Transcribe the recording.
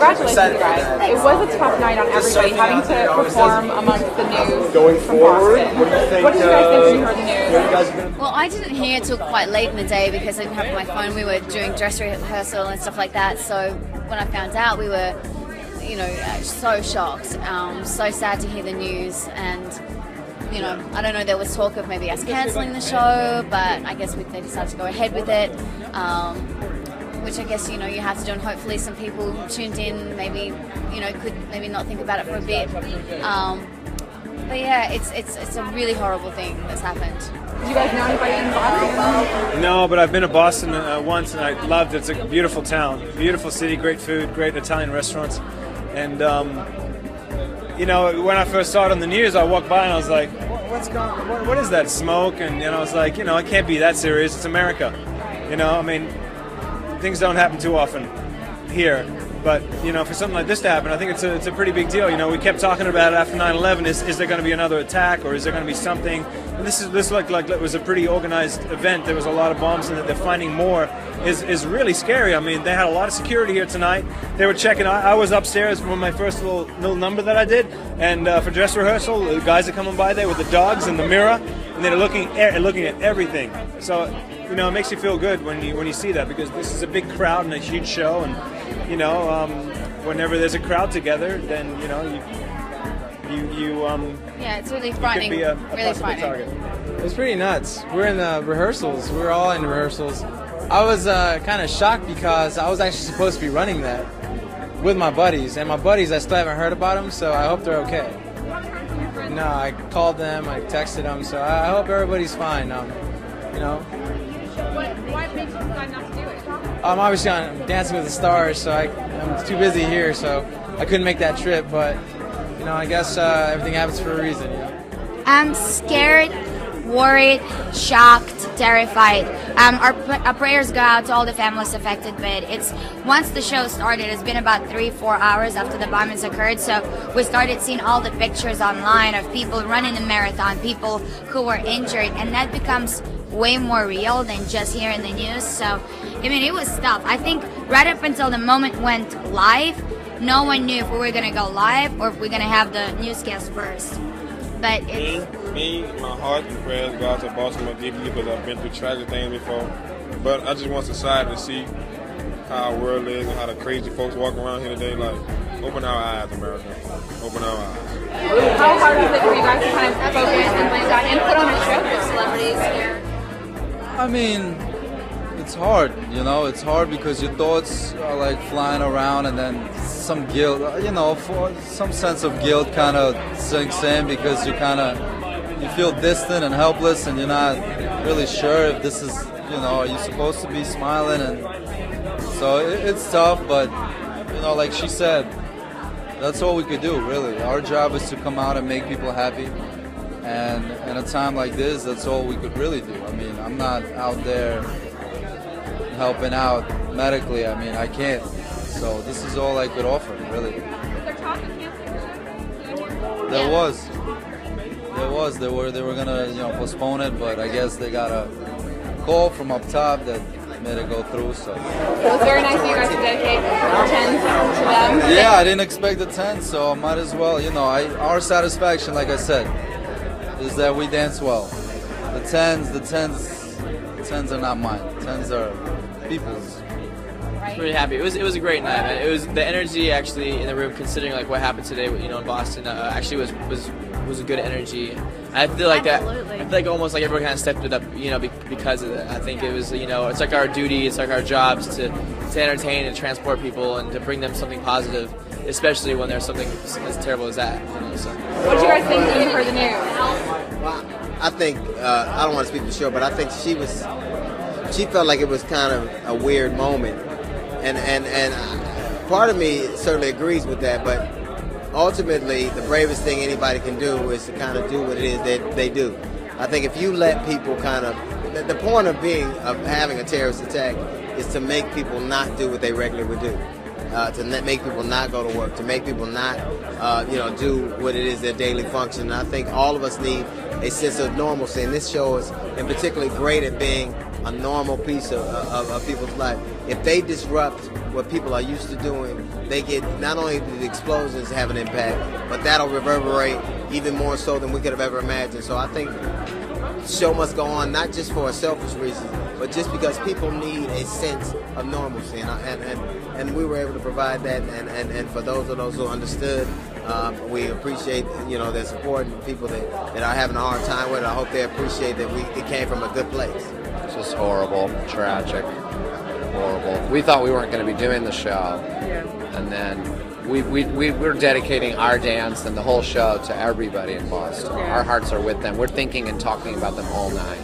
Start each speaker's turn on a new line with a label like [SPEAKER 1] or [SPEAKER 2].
[SPEAKER 1] congratulations, guys. It was a tough night on everybody, having to perform amongst the news
[SPEAKER 2] going
[SPEAKER 1] from
[SPEAKER 2] forward.
[SPEAKER 1] Boston.
[SPEAKER 2] What did you think?
[SPEAKER 1] What did you guys think when you heard the news?
[SPEAKER 3] Well, I didn't hear it till quite late in the day because I didn't have my phone. We were doing dress rehearsal and stuff like that. So when I found out, we were, so shocked. So sad to hear the news. And, I don't know, there was talk of maybe us cancelling the show, but I guess they decided to go ahead with it. Which I guess, you have to do, and hopefully some people tuned in maybe, could maybe not think about it for a bit. But yeah, it's a really horrible thing that's happened.
[SPEAKER 1] Do you guys know anybody in Boston?
[SPEAKER 4] No, but I've been to Boston once, and I loved it. It's a beautiful town, beautiful city, great food, great Italian restaurants. And, when I first saw it on the news, I walked by and I was like, what's going on? What is that, smoke? And, I was like, it can't be that serious. It's America. Things don't happen too often here. But, for something like this to happen, I think it's a pretty big deal. We kept talking about it after 9/11. Is there going to be another attack, or is there going to be something? And this looked like it was a pretty organized event. There was a lot of bombs, and that they're finding more is really scary. They had a lot of security here tonight. They were checking. I was upstairs for my first little number that I did, and for dress rehearsal, the guys are coming by there with the dogs and the mirror, and they're looking at everything. So, it makes you feel good when you see that, because this is a big crowd and a huge show, and whenever there's a crowd together, then
[SPEAKER 3] yeah, it's really frightening.
[SPEAKER 4] It could be a
[SPEAKER 3] really
[SPEAKER 4] possible
[SPEAKER 3] frightening.
[SPEAKER 4] target.
[SPEAKER 5] It was pretty nuts. We're in the rehearsals. We were all in rehearsals. I was kind of shocked because I was actually supposed to be running that with my buddies, and my buddies, I still haven't heard about them, so I hope they're okay. No, I called them, I texted them, so I hope everybody's fine.
[SPEAKER 1] What makes you decide not to do it?
[SPEAKER 5] I'm obviously on Dancing with the Stars, so I'm too busy here, so I couldn't make that trip. But I guess everything happens for a reason.
[SPEAKER 6] I'm scared, worried, shocked, terrified. Our prayers go out to all the families affected, but once the show started, it's been about 3-4 hours after the bombings occurred, so we started seeing all the pictures online of people running the marathon, people who were injured, and that becomes way more real than just hearing the news. So, it was tough. I think right up until the moment went live, no one knew if we were going to go live or if we we're going to have the newscast first. But
[SPEAKER 7] my heart and prayers go out to Baltimore deeply because I've been through tragic things before. But I just want society to see how our world is and how the crazy folks walk around here today. Like, open our eyes, America. Open our eyes.
[SPEAKER 1] How hard is it for you guys to kind of focus and like that and put on a show with celebrities here?
[SPEAKER 8] It's hard, it's hard because your thoughts are like flying around, and then some guilt, for some sense of guilt kind of sinks in because you feel distant and helpless, and you're not really sure if this is, are you supposed to be smiling? And so it's tough, but, like she said, that's all we could do, really. Our job is to come out and make people happy. And in a time like this, that's all we could really do. I'm not out there helping out medically. I can't. So this is all I could offer, really. There was. They were gonna, postpone it, but I guess they got a call from up top that made it go through. So.
[SPEAKER 1] It was very nice of you guys to dedicate 10 to them.
[SPEAKER 8] Yeah, I didn't expect the 10, so I might as well. Our satisfaction, like I said, is that we dance well. The 10s are not mine. The 10s are people's.
[SPEAKER 9] I was pretty happy. It was a great night, man. It was the energy actually in the room, considering like what happened today, in Boston. Actually was a good energy. I feel like
[SPEAKER 3] Absolutely.
[SPEAKER 9] I feel like almost like everyone kind of stepped it up, because of it. I think it was, it's like our duty, it's like our jobs to entertain and transport people and to bring them something positive, especially when there's something as terrible as that. So.
[SPEAKER 1] What did you guys think when you heard the news?
[SPEAKER 10] Well, I think I don't want to speak for sure, but I think she felt like it was kind of a weird moment, and part of me certainly agrees with that, but ultimately the bravest thing anybody can do is to kind of do what it is that they do. I think if you let people the point of having a terrorist attack is to make people not do what they regularly would do. To make people not go to work, to make people not, do what it is their daily function. And I think all of us need a sense of normalcy, and this show is in particularly great at being a normal piece of people's life. if they disrupt what people are used to doing, they get, not only do the explosions have an impact, but that'll reverberate even more so than we could have ever imagined. So I think the show must go on, not just for a selfish reason, but just because people need a sense of normalcy, and we were able to provide that. And for those of those who understood, we appreciate their support, and people that are having a hard time with it. I hope they appreciate that it came from a good place.
[SPEAKER 2] It's just horrible, tragic, horrible. We thought we weren't going to be doing the show, and then we're dedicating our dance and the whole show to everybody in Boston. Our hearts are with them. We're thinking and talking about them all night.